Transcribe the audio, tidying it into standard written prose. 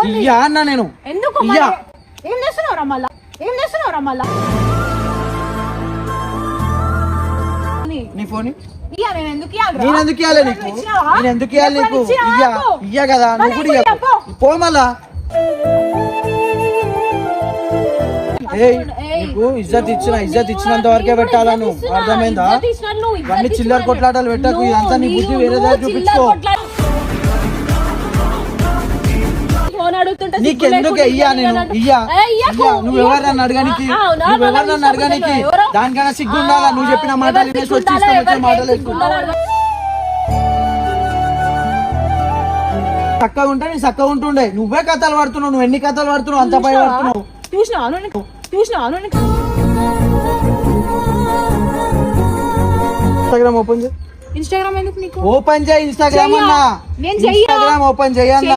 ఇయ్యా అన్నా నేను ఎందుకు ఇయ్యా. ఏం చేస్తున్నావురా మళ్ళా నీ ఫోన్ ఇయ్యా, నేను ఎందుకు ఇయ్యాలిరా? నేను ఎందుకు ఇవ్వాలి నీకు ఎప్పుడైనా ఇచ్చినావా? నేను ఎందుకు ఇవ్వాలి నీకు ఎప్పుడైనా ఇచ్చినావా ఇయ్యా నాకు? ఇయ్యా కదా నువ్వు కూడా ఇయ్యకు. పో మళ్ళా ఏయ్ నీకు ఇజ్జత్ ఇచ్చినంత వరకే పెట్టాలా నువ్వు అర్థమైందా ఇవన్నీ చిల్లర కొట్లాటలు పెట్టకు ఇదంతా నీ బుద్ధి వేరే దగ్గర చూపించుకో నీకెందుకు ఇయ్యా నేను ఇయ్యా నువ్వెవరు అడగానికి దానికన్నా సిగ్గు ఉండాలా నువ్వు చెప్పిన మాటలు వినేసి వచ్చి ఇష్టం వచ్చిన మాటలు వేసుకుంటా చక్కగా ఉంటే నీ చక్కగా ఉంటుండే నువ్వే కథలు పడుతున్నావు నువ్వు ఎన్ని కథలు పడుతున్నావు అంత భయ పడుతున్నావు ఇన్స్టాగ్రామ్ ఓపెన్ చేయి ఇన్స్టాగ్రామ్ ఎందుకు నీకు? ఓపెన్ చేయి ఇన్స్టాగ్రామ్ అన్నా నేను చెయ్యా. ఇన్స్టాగ్రామ్ ఓపెన్ చేయన్నా